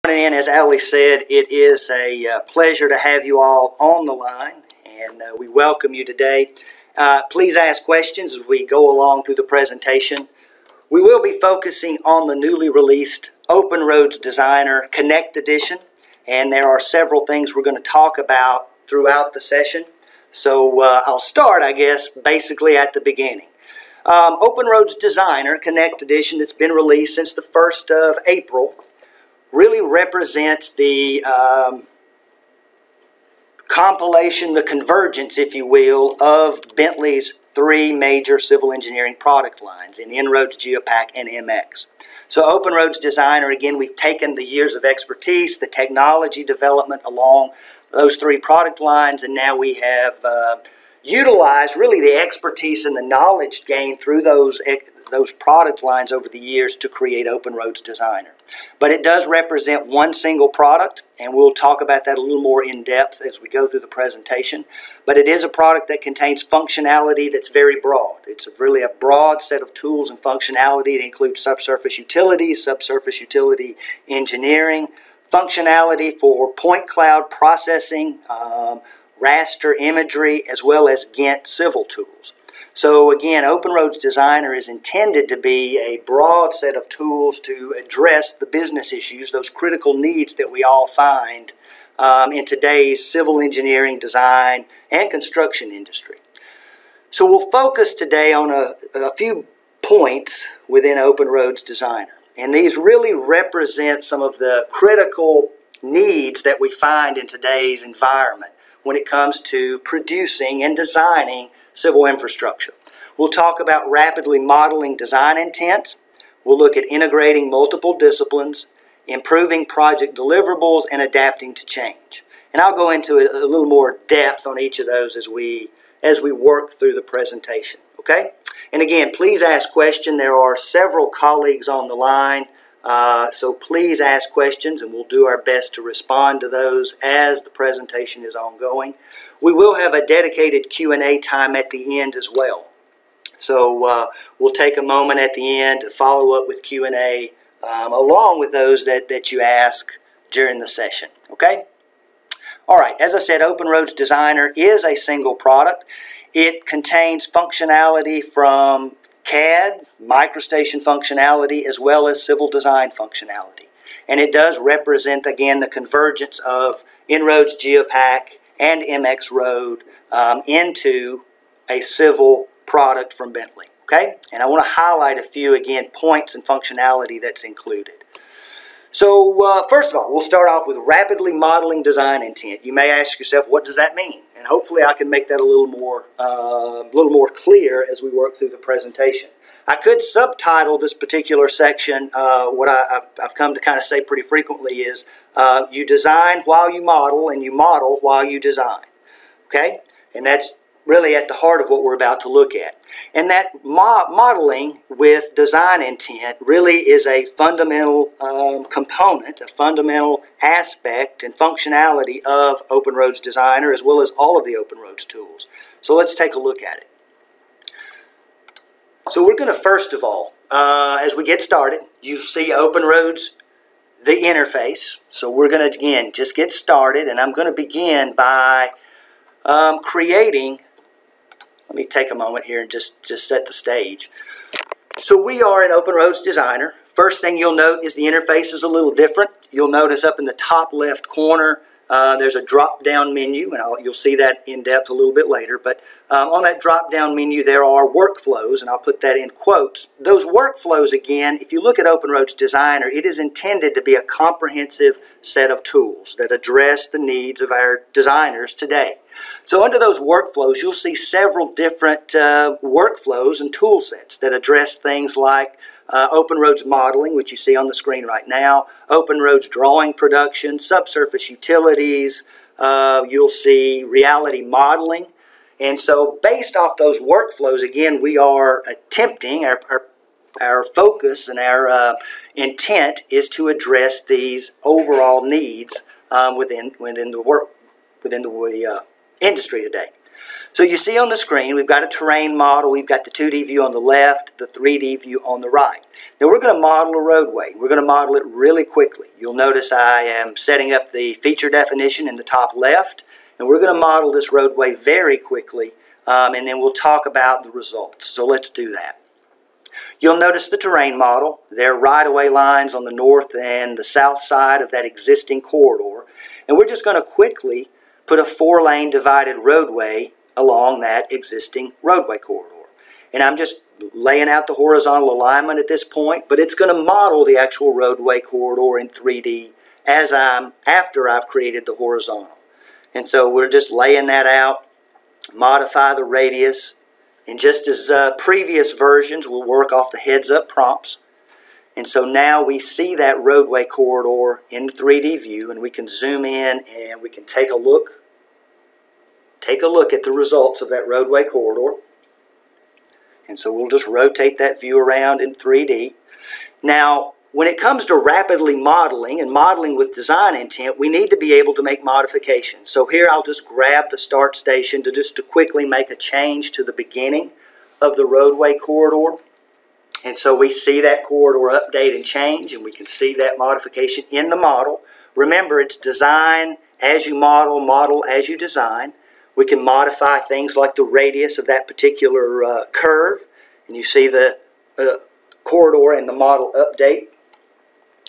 And as Ali said, it is a pleasure to have you all on the line, and we welcome you today. Please ask questions as we go along through the presentation. We will be focusing on the newly released OpenRoads Designer Connect Edition, and there are several things we're going to talk about throughout the session. So I'll start, I guess, basically at the beginning. OpenRoads Designer Connect Edition that's been released since the 1st of April really represents the compilation, the convergence, if you will, of Bentley's three major civil engineering product lines in En-ROADS, Geopack, and MX. So OpenRoads Designer, again, we've taken the years of expertise, the technology development along those three product lines, and now we have utilized really the expertise and the knowledge gained through those product lines over the years to create OpenRoads Designer. But it does represent one single product, and we'll talk about that a little more in depth as we go through the presentation. But it is a product that contains functionality that's very broad. It's really a broad set of tools and functionality. It includes subsurface utilities, subsurface utility engineering, functionality for point cloud processing, raster imagery, as well as Gantt civil tools. So again, OpenRoads Designer is intended to be a broad set of tools to address the business issues, those critical needs that we all find in today's civil engineering, design, and construction industry. So we'll focus today on a few points within OpenRoads Designer. And these really represent some of the critical needs that we find in today's environment when it comes to producing and designing civil infrastructure. We'll talk about rapidly modeling design intent. We'll look at integrating multiple disciplines, improving project deliverables, and adapting to change. And I'll go into a little more depth on each of those as we work through the presentation. Okay? And again, please ask questions. There are several colleagues on the line, so please ask questions, and we'll do our best to respond to those as the presentation is ongoing. We will have a dedicated Q&A time at the end as well. So we'll take a moment at the end to follow up with Q&A along with those that you ask during the session. Okay? All right, as I said, OpenRoads Designer is a single product. It contains functionality from CAD, microstation functionality, as well as civil design functionality. And it does represent, again, the convergence of En-ROADS, Geopack, and MX Road into a civil product from Bentley. Okay? And I want to highlight a few, again, points and functionality that's included. So first of all, we'll start off with rapidly modeling design intent. You may ask yourself, what does that mean? And hopefully I can make that a little more clear as we work through the presentation. I could subtitle this particular section, what I've come to kind of say pretty frequently is, you design while you model, and you model while you design. Okay? And that's really at the heart of what we're about to look at. And that modeling with design intent really is a fundamental component, a fundamental aspect and functionality of OpenRoads Designer, as well as all of the OpenRoads tools. So let's take a look at it. So we're going to, first of all, as we get started, you see OpenRoads, the interface. So we're going to, again, just get started, and I'm going to begin by creating. Let me take a moment here and just set the stage. So we are in OpenRoads Designer. First thing you'll note is the interface is a little different. You'll notice up in the top left corner there's a drop-down menu, and you'll see that in depth a little bit later. But on that drop-down menu there are workflows, and I'll put that in quotes. Those workflows, again, if you look at OpenRoads Designer, it is intended to be a comprehensive set of tools that address the needs of our designers today. So under those workflows, you'll see several different workflows and tool sets that address things like OpenRoads modeling, which you see on the screen right now, OpenRoads drawing production, subsurface utilities, you'll see reality modeling. And so based off those workflows, again, we are attempting, our focus and our intent is to address these overall needs within the industry today. So you see on the screen, we've got a terrain model, we've got the 2D view on the left, the 3D view on the right. Now we're going to model a roadway. We're going to model it really quickly. You'll notice I am setting up the feature definition in the top left, and we're going to model this roadway very quickly, and then we'll talk about the results. So let's do that. You'll notice the terrain model. There are right-of-way lines on the north and the south side of that existing corridor, and we're just going to quickly put a 4-lane divided roadway along that existing roadway corridor. And I'm just laying out the horizontal alignment at this point, but it's going to model the actual roadway corridor in 3D after I've created the horizontal. And so we're just laying that out, modify the radius, and just as previous versions, we'll work off the heads-up prompts. And so now we see that roadway corridor in the 3D view, and we can zoom in and we can take a look at the results of that roadway corridor. And so we'll just rotate that view around in 3D. Now, when it comes to rapidly modeling and modeling with design intent, we need to be able to make modifications. So here I'll just grab the start station to quickly make a change to the beginning of the roadway corridor. And so we see that corridor update and change, and we can see that modification in the model. Remember, it's design as you model, model as you design. We can modify things like the radius of that particular curve. And you see the corridor and the model update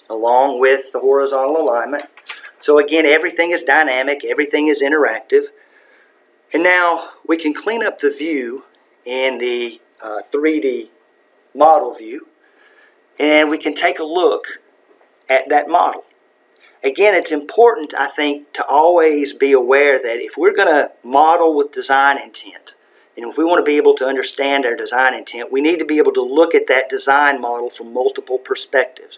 along with the horizontal alignment. So again, everything is dynamic, everything is interactive. And now we can clean up the view in the 3D model view, and we can take a look at that model. Again, it's important, I think, to always be aware that if we're going to model with design intent, and if we want to be able to understand our design intent, we need to be able to look at that design model from multiple perspectives.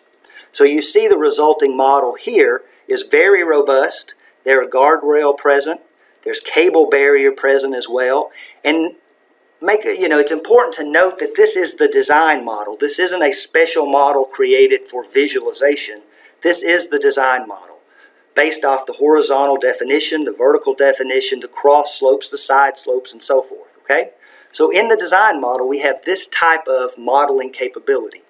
So you see the resulting model here is very robust. There are guardrail present. There's cable barrier present as well. And it's important to note that this is the design model. This isn't a special model created for visualization. This is the design model based off the horizontal definition, the vertical definition, the cross slopes, the side slopes, and so forth. Okay? So in the design model, we have this type of modeling capability.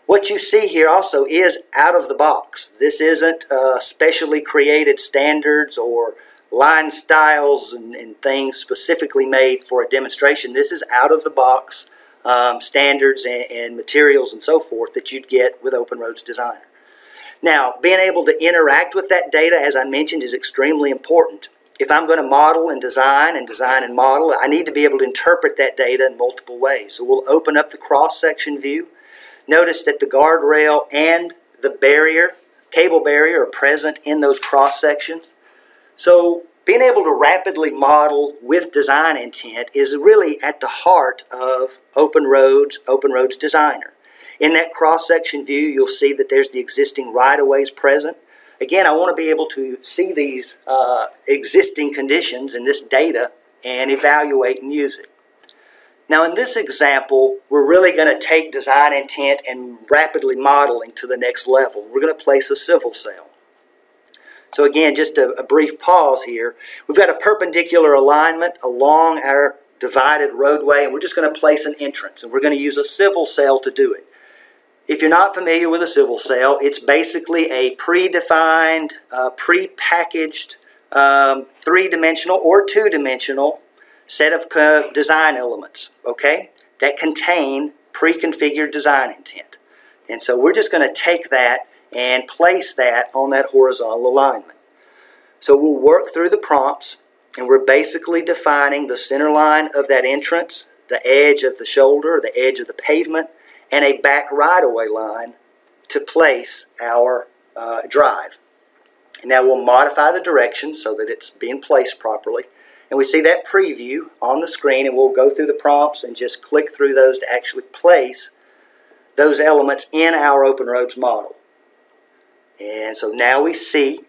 What you see here also is out of the box. This isn't specially created standards or line styles and things specifically made for a demonstration. This is out of the box standards and materials and so forth that you'd get with OpenRoads Designer. Now, being able to interact with that data, as I mentioned, is extremely important. If I'm going to model and design and model, I need to be able to interpret that data in multiple ways. So we'll open up the cross-section view. Notice that the guardrail and the barrier, cable barrier, are present in those cross-sections. So being able to rapidly model with design intent is really at the heart of OpenRoads Designer. In that cross-section view, you'll see that there's the existing right-of-ways present. Again, I want to be able to see these existing conditions in this data and evaluate and use it. Now in this example, we're really going to take design intent and rapidly modeling to the next level. We're going to place a civil cell. So again, just a brief pause here. We've got a perpendicular alignment along our divided roadway, and we're just going to place an entrance, and we're going to use a civil cell to do it. If you're not familiar with a civil cell, it's basically a predefined, prepackaged, three-dimensional or two-dimensional set of design elements, okay, that contain pre-configured design intent. And so we're just going to take that and place that on that horizontal alignment. So we'll work through the prompts, and we're basically defining the center line of that entrance, the edge of the shoulder, the edge of the pavement, and a back right-of-way line to place our drive. And now we'll modify the direction so that it's being placed properly. And we see that preview on the screen, and we'll go through the prompts and just click through those to actually place those elements in our OpenRoads model. And so now we see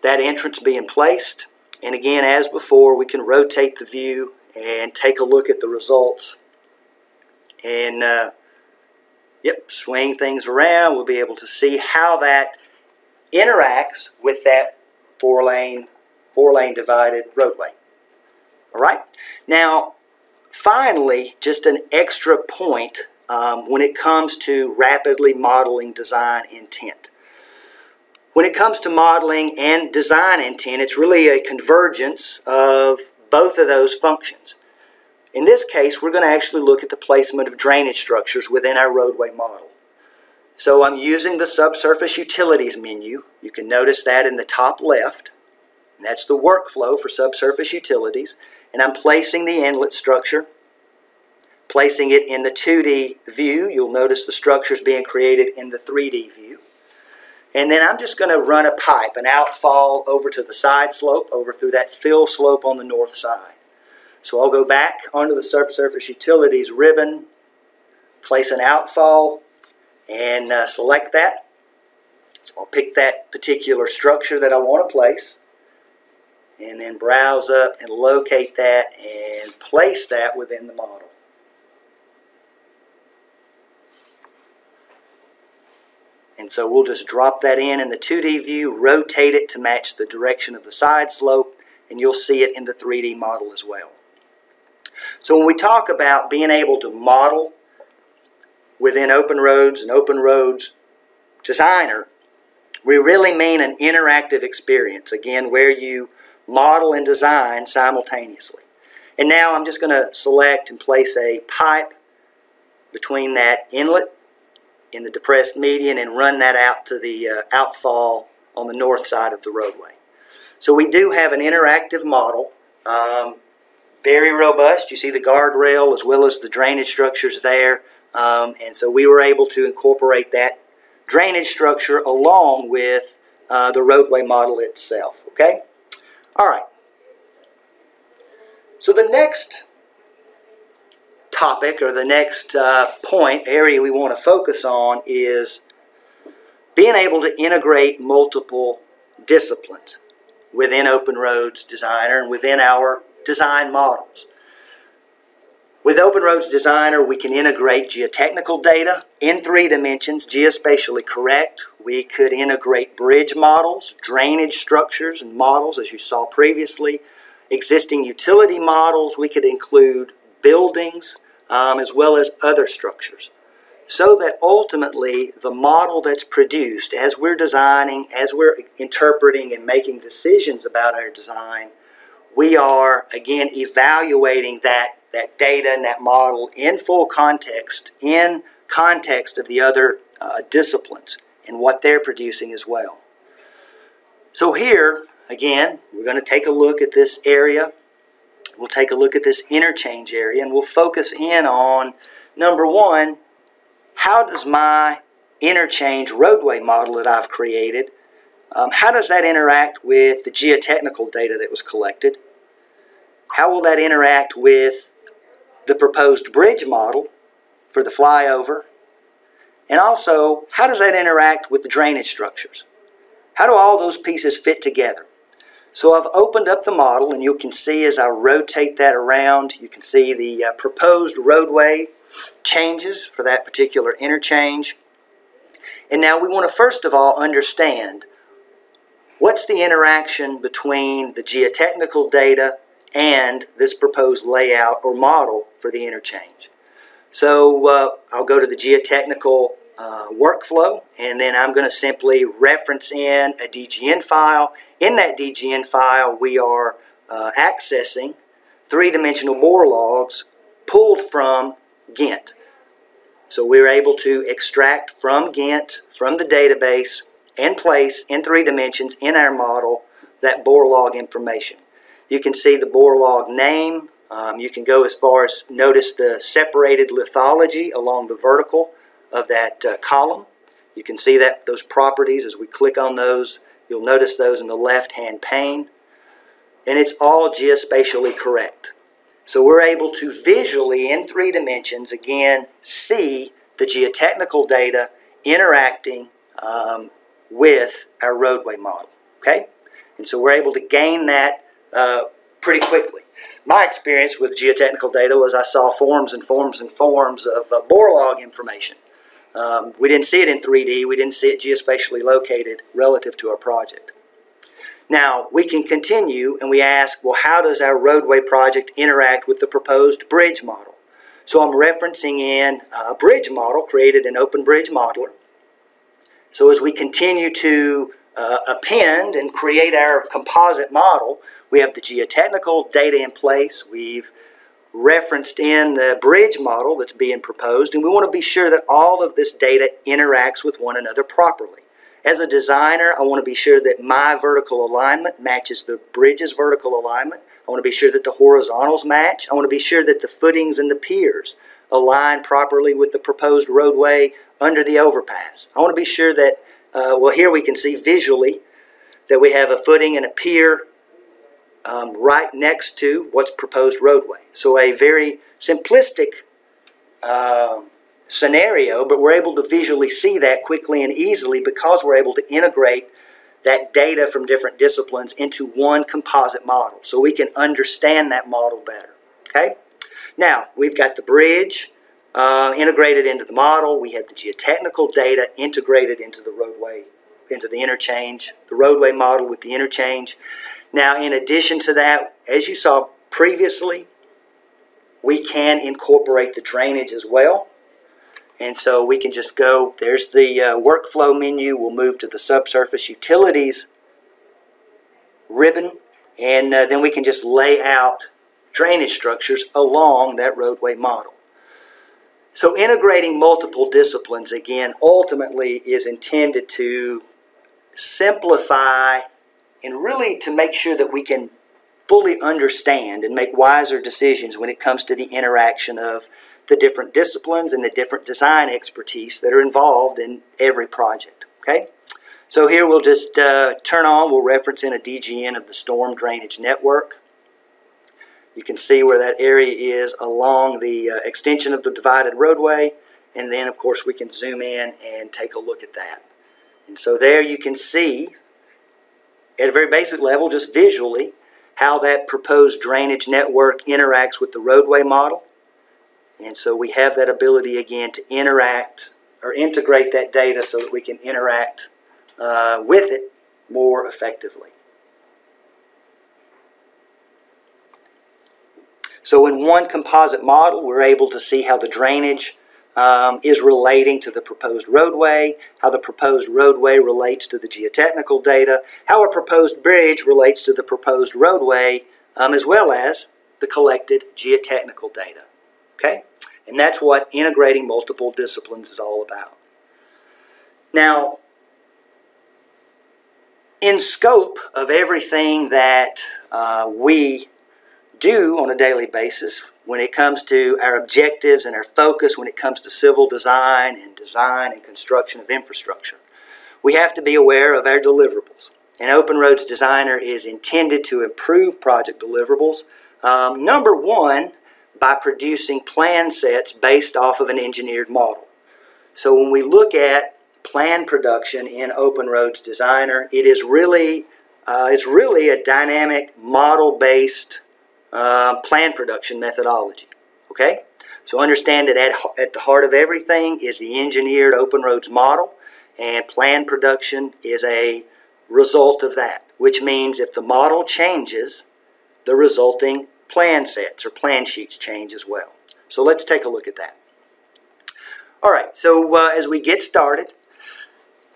that entrance being placed. And again, as before, we can rotate the view and take a look at the results. And swing things around. We'll be able to see how that interacts with that four-lane divided roadway. All right? Now, finally, just an extra point when it comes to rapidly modeling design intent. When it comes to modeling and design intent, it's really a convergence of both of those functions. In this case, we're going to actually look at the placement of drainage structures within our roadway model. So I'm using the subsurface utilities menu. You can notice that in the top left. And that's the workflow for subsurface utilities. And I'm placing the inlet structure, placing it in the 2D view. You'll notice the structures being created in the 3D view. And then I'm just going to run a pipe, an outfall over to the side slope, over through that fill slope on the north side. So I'll go back onto the subsurface utilities ribbon, place an outfall, and select that. So I'll pick that particular structure that I want to place, and then browse up and locate that and place that within the model. And so we'll just drop that in the 2D view, rotate it to match the direction of the side slope, and you'll see it in the 3D model as well. So when we talk about being able to model within OpenRoads and OpenRoads Designer, we really mean an interactive experience, again, where you model and design simultaneously. And now I'm just going to select and place a pipe between that inlet in the depressed median and run that out to the outfall on the north side of the roadway. So we do have an interactive model, very robust. You see the guardrail as well as the drainage structures there, and so we were able to incorporate that drainage structure along with the roadway model itself. Okay? All right. So the next topic, or the next area we want to focus on, is being able to integrate multiple disciplines within OpenRoads Designer and within our design models. With OpenRoads Designer, we can integrate geotechnical data in 3 dimensions, geospatially correct. We could integrate bridge models, drainage structures and models, as you saw previously, existing utility models. We could include buildings, as well as other structures, so that ultimately the model that's produced as we're designing, as we're interpreting and making decisions about our design, we are, again, evaluating that data and that model in full context, in context of the other disciplines and what they're producing as well. So here, again, we're going to take a look at this area. We'll take a look at this interchange area, and we'll focus in on, number one, how does my interchange roadway model that I've created, how does that interact with the geotechnical data that was collected? How will that interact with the proposed bridge model for the flyover? And also, how does that interact with the drainage structures? How do all those pieces fit together? So I've opened up the model, and you can see as I rotate that around, you can see the proposed roadway changes for that particular interchange. And now we want to first of all understand what's the interaction between the geotechnical data and this proposed layout or model for the interchange. So I'll go to the geotechnical workflow, and then I'm going to simply reference in a DGN file. In that DGN file, we are accessing 3-dimensional bore logs pulled from GENT. So we're able to extract from GENT, from the database, and place in 3 dimensions in our model that bore log information. You can see the bore log name. You can go as far as notice the separated lithology along the vertical of that column. You can see that those properties as we click on those. You'll notice those in the left-hand pane. And it's all geospatially correct. So we're able to visually, in 3 dimensions, again, see the geotechnical data interacting with our roadway model. Okay? And so we're able to gain that pretty quickly. My experience with geotechnical data was I saw forms and forms and forms of bore log information. We didn't see it in 3D. We didn't see it geospatially located relative to our project. Now, we can continue and we ask, well, how does our roadway project interact with the proposed bridge model? So I'm referencing in a bridge model created in OpenBridge Modeler. So as we continue to append and create our composite model, we have the geotechnical data in place. We've referenced in the bridge model that's being proposed, and we want to be sure that all of this data interacts with one another properly. As a designer, I want to be sure that my vertical alignment matches the bridge's vertical alignment. I want to be sure that the horizontals match. I want to be sure that the footings and the piers align properly with the proposed roadway under the overpass. I want to be sure that, well, here we can see visually that we have a footing and a pier right next to what's proposed roadway. So a very simplistic scenario, but we're able to visually see that quickly and easily because we're able to integrate that data from different disciplines into one composite model so we can understand that model better. Okay? Now, we've got the bridge integrated into the model. We have the geotechnical data integrated into the roadway, into the interchange, the roadway model with the interchange. Now, in addition to that, as you saw previously, we can incorporate the drainage as well. And so we can just go, there's the workflow menu. We'll move to the subsurface utilities ribbon, and then we can just lay out drainage structures along that roadway model. So integrating multiple disciplines, again, ultimately is intended to simplify and really to make sure that we can fully understand and make wiser decisions when it comes to the interaction of the different disciplines and the different design expertise that are involved in every project. Okay? So here we'll just turn on, we'll reference in a DGN of the storm drainage network. You can see where that area is along the extension of the divided roadway, and then of course we can zoom in and take a look at that. And so there you can see at a very basic level, just visually, how that proposed drainage network interacts with the roadway model. And so we have that ability again to interact or integrate that data so that we can interact with it more effectively. So in one composite model, we're able to see how the drainage is relating to the proposed roadway, how the proposed roadway relates to the geotechnical data, how a proposed bridge relates to the proposed roadway, as well as the collected geotechnical data. Okay? And that's what integrating multiple disciplines is all about. Now, in scope of everything that we do on a daily basis, when it comes to our objectives and our focus when it comes to civil design and construction of infrastructure, we have to be aware of our deliverables. And OpenRoads Designer is intended to improve project deliverables. Number one, by producing plan sets based off of an engineered model. So when we look at plan production in OpenRoads Designer, it is really, it's really a dynamic model-based plan production methodology. Okay? So understand that at the heart of everything is the engineered OpenRoads model, and plan production is a result of that, which means if the model changes, the resulting plan sets or plan sheets change as well. So let's take a look at that. All right, so as we get started,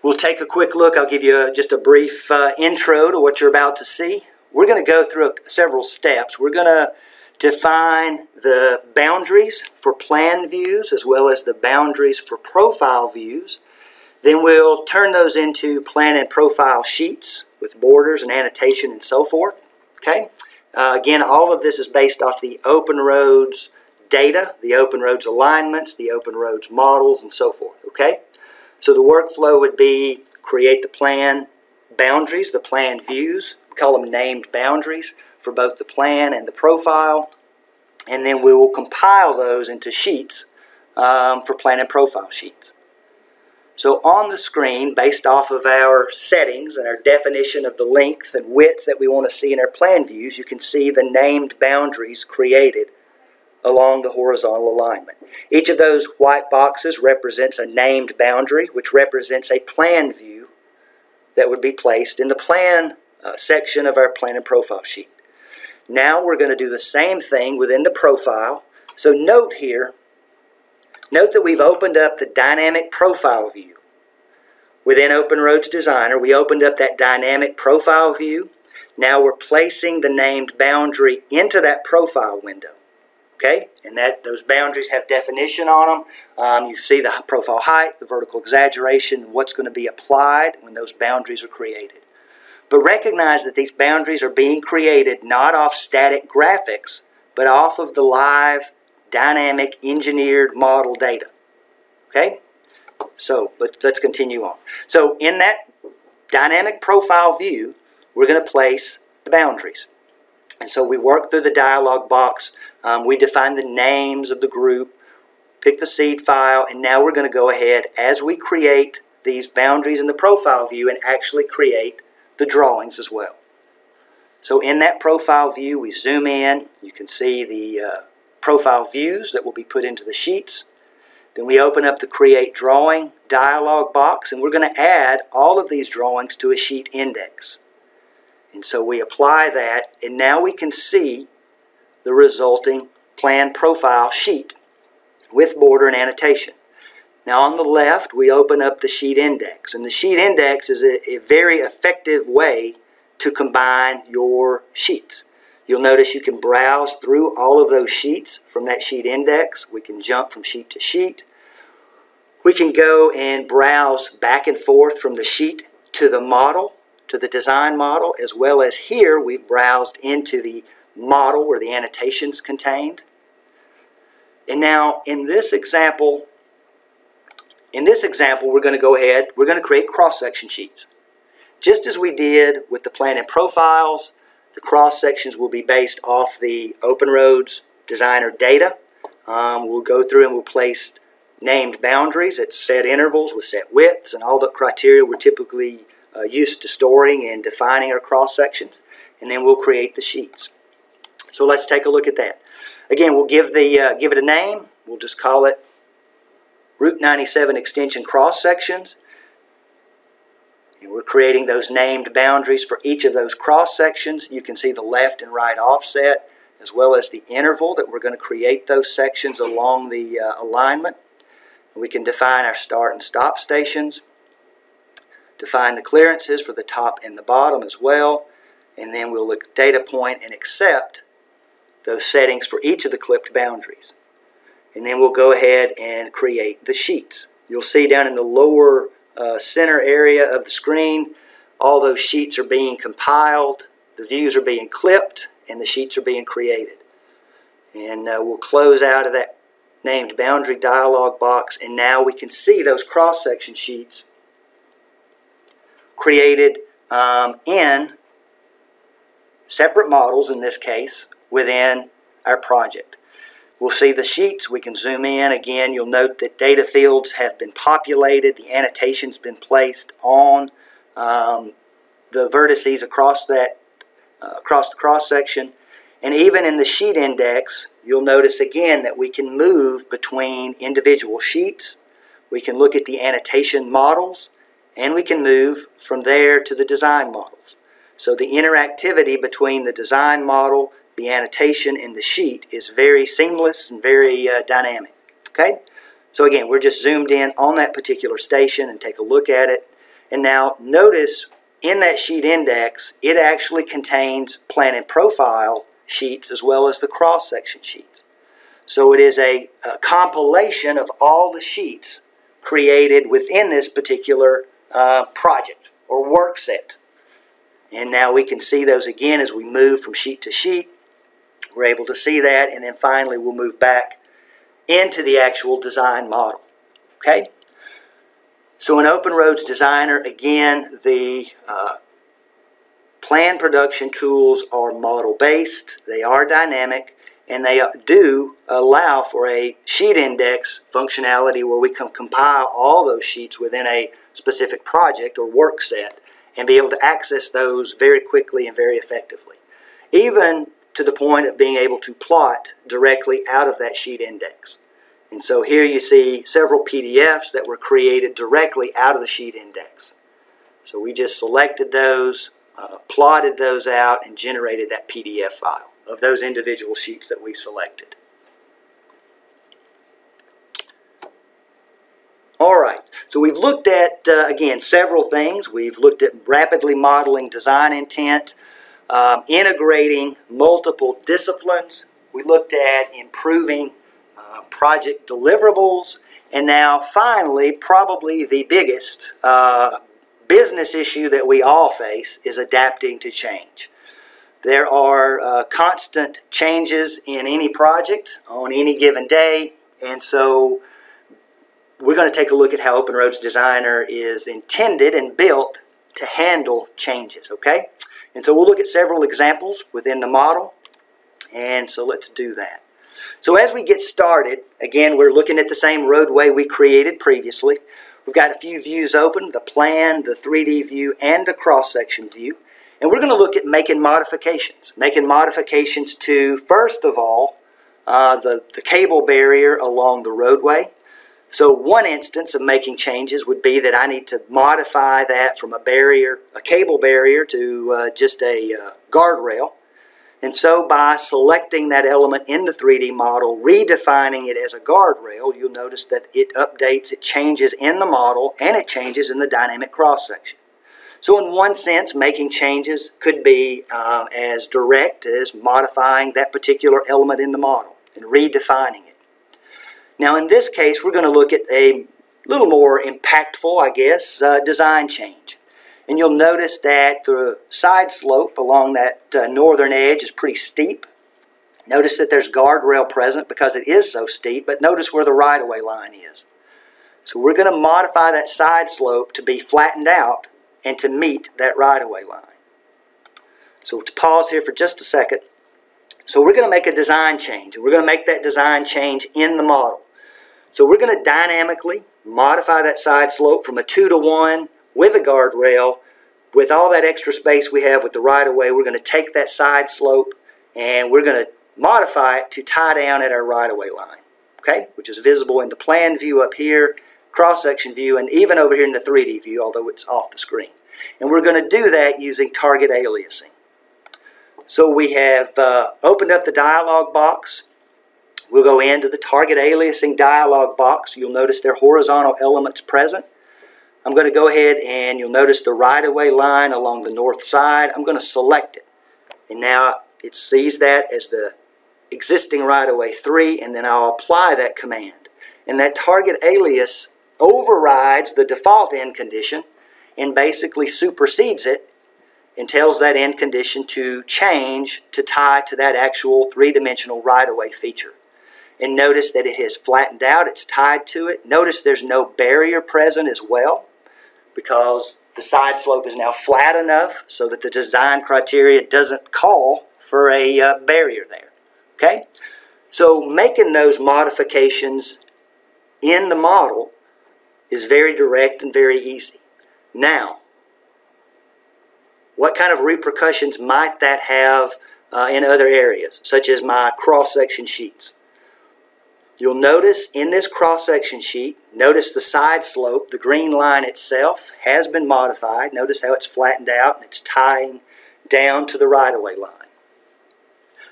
we'll take a quick look. I'll give you just a brief intro to what you're about to see. We're going to go through several steps. We're going to define the boundaries for plan views as well as the boundaries for profile views. Then we'll turn those into plan and profile sheets with borders and annotation and so forth. Okay? Again, all of this is based off the OpenRoads data, the OpenRoads alignments, the OpenRoads models, and so forth. Okay? So the workflow would be create the plan boundaries, the plan views. We call them named boundaries for both the plan and the profile. And then we will compile those into sheets for plan and profile sheets. So on the screen, based off of our settings and our definition of the length and width that we want to see in our plan views, you can see the named boundaries created along the horizontal alignment. Each of those white boxes represents a named boundary, which represents a plan view that would be placed in the plan section of our plan and profile sheet. Now we're going to do the same thing within the profile. So note here, note that we've opened up the dynamic profile view. Within OpenRoads Designer, we opened up that dynamic profile view. Now we're placing the named boundary into that profile window. Okay, and those boundaries have definition on them. You see the profile height, the vertical exaggeration, what's going to be applied when those boundaries are created. But recognize that these boundaries are being created not off static graphics, but off of the live, dynamic, engineered model data. Okay, so let's continue on. So in that dynamic profile view, we're going to place the boundaries. And so we work through the dialog box. We define the names of the group, pick the seed file, and now we're going to go ahead as we create these boundaries in the profile view and actually create the drawings as well. So in that profile view, we zoom in. You can see the profile views that will be put into the sheets. Then we open up the Create Drawing dialog box, and we're going to add all of these drawings to a sheet index. And so we apply that, and now we can see the resulting plan profile sheet with border and annotation. Now on the left, we open up the sheet index, and the sheet index is a very effective way to combine your sheets. You'll notice you can browse through all of those sheets from that sheet index. We can jump from sheet to sheet. We can go and browse back and forth from the sheet to the model, to the design model, as well as here we've browsed into the model where the annotations contained. And now in this example, we're going to go ahead, we're going to create cross-section sheets. Just as we did with the plan and profiles, the cross-sections will be based off the OpenRoads Designer data. We'll go through and we'll place named boundaries at set intervals with set widths and all the criteria we're typically used to storing and defining our cross-sections, and then we'll create the sheets. So let's take a look at that. Again, we'll give it a name. We'll just call it Route 97 Extension Cross-Sections. And we're creating those named boundaries for each of those cross-sections. You can see the left and right offset, as well as the interval that we're going to create those sections along the alignment. We can define our start and stop stations, define the clearances for the top and the bottom as well, and then we'll look at data point and accept those settings for each of the clipped boundaries. And then we'll go ahead and create the sheets. You'll see down in the lower center area of the screen, all those sheets are being compiled, the views are being clipped, and the sheets are being created. And we'll close out of that named boundary dialog box, and now we can see those cross-section sheets created in separate models, in this case, within our project. We'll see the sheets. We can zoom in. Again, you'll note that data fields have been populated. The annotation's been placed on the vertices across the cross-section. And even in the sheet index, you'll notice again that we can move between individual sheets. We can look at the annotation models, and we can move from there to the design models. So the interactivity between the design model, the annotation, and the sheet is very seamless and very dynamic. Okay? So again, we're just zoomed in on that particular station and take a look at it. And now notice in that sheet index, it actually contains plan and profile sheets as well as the cross-section sheets. So it is a compilation of all the sheets created within this particular project or work set. And now we can see those again as we move from sheet to sheet. We're able to see that, and then finally we'll move back into the actual design model. Okay? So in OpenRoads Designer, again, the plan production tools are model-based, they are dynamic, and they do allow for a sheet index functionality where we can compile all those sheets within a specific project or work set and be able to access those very quickly and very effectively, even to the point of being able to plot directly out of that sheet index. And so here you see several PDFs that were created directly out of the sheet index. So we just selected those plotted those out and generated that PDF file of those individual sheets that we selected. All right, so we've looked at, again, several things. We've looked at rapidly modeling design intent, integrating multiple disciplines. We looked at improving project deliverables, and now finally, probably the biggest business issue that we all face is adapting to change. There are constant changes in any project on any given day, and so we're going to take a look at how OpenRoads Designer is intended and built to handle changes, okay? And so we'll look at several examples within the model, and so let's do that. So as we get started, again, we're looking at the same roadway we created previously. We've got a few views open, the plan, the 3D view, and a cross-section view. And we're going to look at making modifications. Making modifications to, first of all, the cable barrier along the roadway. So one instance of making changes would be that I need to modify that from a cable barrier to just a guardrail. And so by selecting that element in the 3D model, redefining it as a guardrail, you'll notice that it updates, it changes in the model, and it changes in the dynamic cross-section. So in one sense, making changes could be as direct as modifying that particular element in the model and redefining it. Now in this case, we're going to look at a little more impactful, I guess, design change. And you'll notice that the side slope along that northern edge is pretty steep. Notice that there's guardrail present because it is so steep, but notice where the right-of-way line is. So we're going to modify that side slope to be flattened out and to meet that right-of-way line. So to pause here for just a second. So we're going to make a design change, and we're going to make that design change in the model. So we're going to dynamically modify that side slope from a 2-to-1 with a guardrail. With all that extra space we have with the right-of-way, we're going to take that side slope and we're going to modify it to tie down at our right-of-way line, okay? Which is visible in the plan view up here, cross-section view, and even over here in the 3D view, although it's off the screen. And we're going to do that using target aliasing. So we have opened up the dialog box. We'll go into the target aliasing dialog box. You'll notice there are horizontal elements present. I'm going to go ahead and you'll notice the right-of-way line along the north side. I'm going to select it. And now it sees that as the existing right-of-way 3, and then I'll apply that command. And that target alias overrides the default end condition and basically supersedes it and tells that end condition to change to tie to that actual 3-dimensional right-of-way feature. And notice that it has flattened out, it's tied to it. Notice there's no barrier present as well because the side slope is now flat enough so that the design criteria doesn't call for a barrier there. Okay? So making those modifications in the model is very direct and very easy. Now, what kind of repercussions might that have in other areas, such as my cross-section sheets? You'll notice in this cross-section sheet, notice the side slope, the green line itself has been modified. Notice how it's flattened out and it's tying down to the right-of-way line.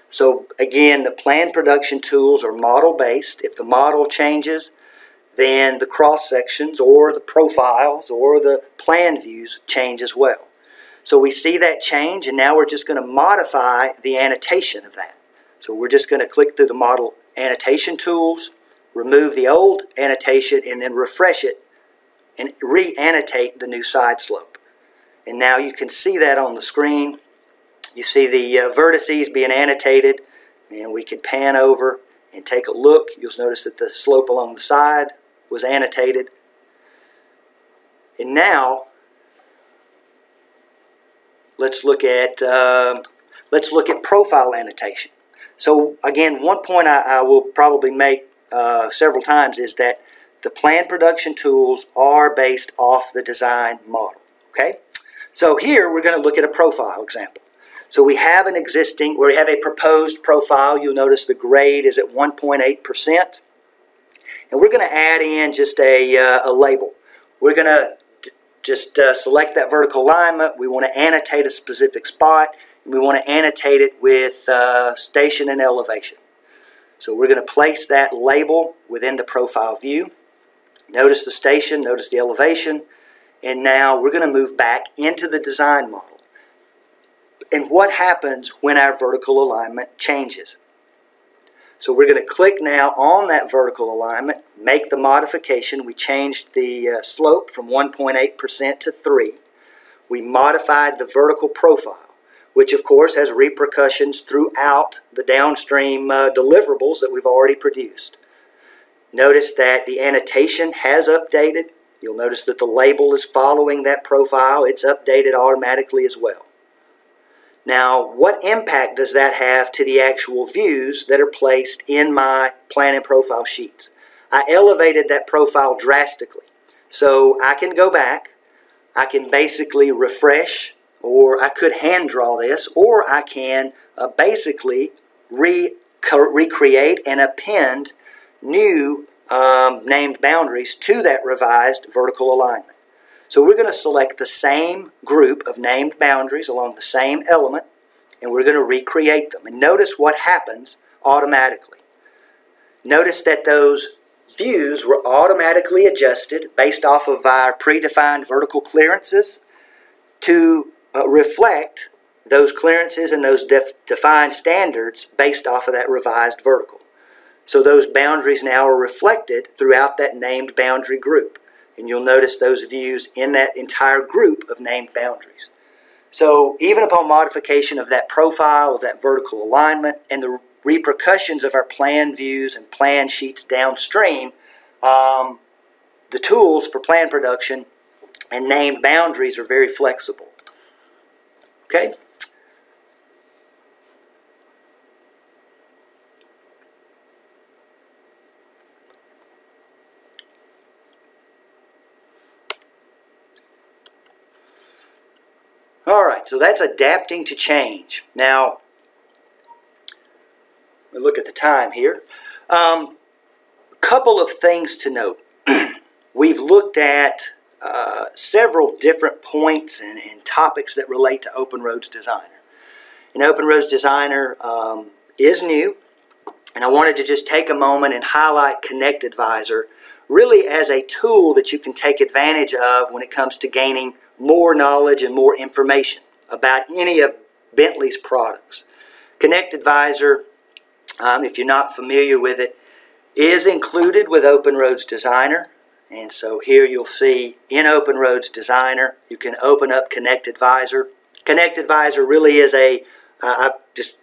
So again, the plan production tools are model-based. If the model changes, then the cross-sections or the profiles or the plan views change as well. So we see that change, and now we're just going to modify the annotation of that. So we're just going to click through the model annotation tools, remove the old annotation, and then refresh it and re-annotate the new side slope. And now you can see that on the screen. You see the vertices being annotated, and we can pan over and take a look. You'll notice that the slope along the side was annotated. And now let's look at profile annotation. So again, one point I will probably make several times is that the plan production tools are based off the design model. Okay, so here we're going to look at a profile example. So we have a proposed profile. You'll notice the grade is at 1.8%, and we're going to add in just a label. We're going to just select that vertical alignment. We want to annotate a specific spot, and we want to annotate it with station and elevation. So we're going to place that label within the profile view. Notice the station, notice the elevation, and now we're going to move back into the design model. And what happens when our vertical alignment changes? So we're going to click now on that vertical alignment, make the modification. We changed the slope from 1.8% to 3%. We modified the vertical profile, which of course has repercussions throughout the downstream deliverables that we've already produced. Notice that the annotation has updated. You'll notice that the label is following that profile. It's updated automatically as well. Now, what impact does that have to the actual views that are placed in my plan and profile sheets? I elevated that profile drastically. So I can go back, I can basically refresh, or I could hand draw this, or I can basically recreate and append new named boundaries to that revised vertical alignment. So we're going to select the same group of named boundaries along the same element, and we're going to recreate them. And notice what happens automatically. Notice that those views were automatically adjusted based off of our predefined vertical clearances to reflect those clearances and those defined standards based off of that revised vertical. So those boundaries now are reflected throughout that named boundary group. And you'll notice those views in that entire group of named boundaries. So even upon modification of that profile, of that vertical alignment, and the repercussions of our plan views and plan sheets downstream, the tools for plan production and named boundaries are very flexible. Okay? All right, so that's adapting to change. Now, we look at the time here. A couple of things to note. We've looked at several different points and topics that relate to OpenRoads Designer. And OpenRoads Designer is new, and I wanted to just take a moment and highlight Connect Advisor really as a tool that you can take advantage of when it comes to gaining more knowledge and more information about any of Bentley's products. Connect Advisor, if you're not familiar with it, is included with OpenRoads Designer. And so here you'll see in OpenRoads Designer, you can open up Connect Advisor. Connect Advisor really is I've just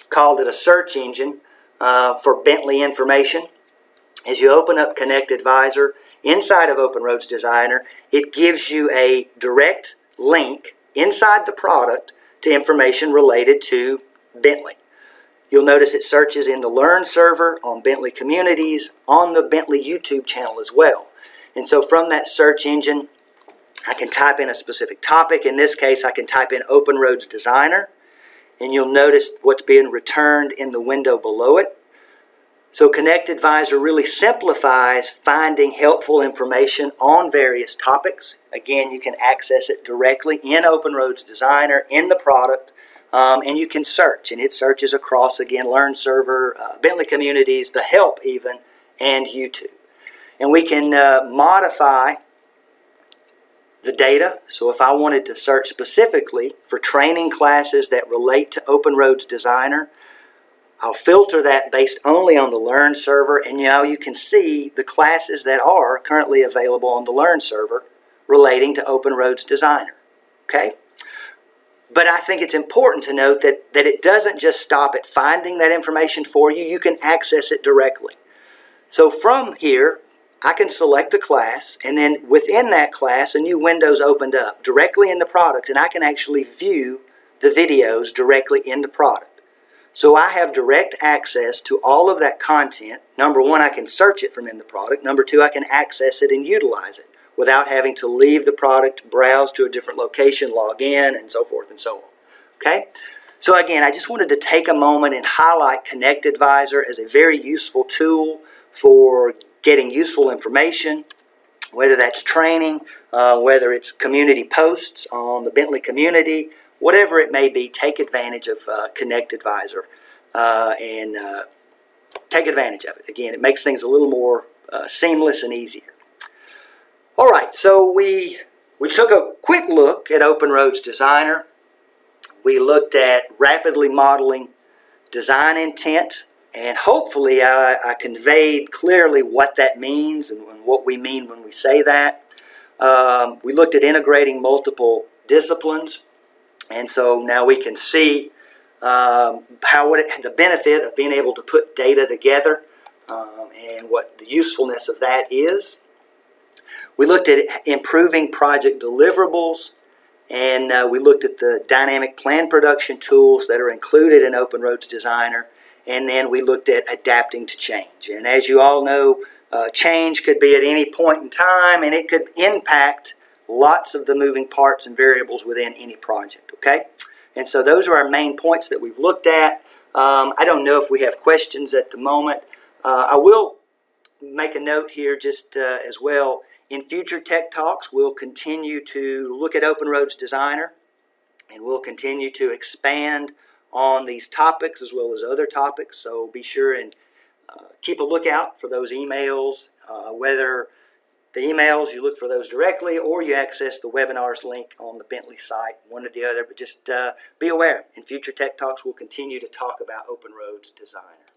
called it a search engine for Bentley information. As you open up Connect Advisor, inside of OpenRoads Designer, it gives you a direct link inside the product to information related to Bentley. You'll notice it searches in the Learn server, on Bentley communities, on the Bentley YouTube channel as well. And so from that search engine, I can type in a specific topic. In this case, I can type in OpenRoads Designer, and you'll notice what's being returned in the window below it. So Connect Advisor really simplifies finding helpful information on various topics. Again, you can access it directly in OpenRoads Designer, in the product, and you can search. And it searches across, again, Learn Server, Bentley Communities, the Help even, and YouTube. And we can modify the data. So if I wanted to search specifically for training classes that relate to OpenRoads Designer, I'll filter that based only on the Learn server, and now you can see the classes that are currently available on the Learn server relating to OpenRoads Designer. Okay? But I think it's important to note that it doesn't just stop at finding that information for you. You can access it directly. So from here, I can select a class, and then within that class, a new window's opened up directly in the product, and I can actually view the videos directly in the product. So I have direct access to all of that content. Number one, I can search it from in the product. Number two, I can access it and utilize it without having to leave the product, browse to a different location, log in, and so forth and so on. Okay? So again, I just wanted to take a moment and highlight Connect Advisor as a very useful tool for getting useful information, whether that's training, whether it's community posts on the Bentley community, whatever it may be. Take advantage of Connect Advisor and take advantage of it. Again, it makes things a little more seamless and easier. All right, so we took a quick look at OpenRoads Designer. We looked at rapidly modeling design intent, and hopefully I conveyed clearly what that means and what we mean when we say that. We looked at integrating multiple disciplines, and so now we can see the benefit of being able to put data together and what the usefulness of that is. We looked at improving project deliverables, and we looked at the dynamic plan production tools that are included in OpenRoads Designer, and then we looked at adapting to change. And as you all know, change could be at any point in time, and it could impact lots of the moving parts and variables within any project, okay? And so those are our main points that we've looked at. I don't know if we have questions at the moment. I will make a note here just as well. In future Tech Talks, we'll continue to look at OpenRoads Designer, and we'll continue to expand on these topics as well as other topics. So be sure and keep a lookout for those emails, whether the emails, you look for those directly or you access the webinars link on the Bentley site, one or the other. But just be aware, in future Tech Talks, we'll continue to talk about OpenRoads Designer.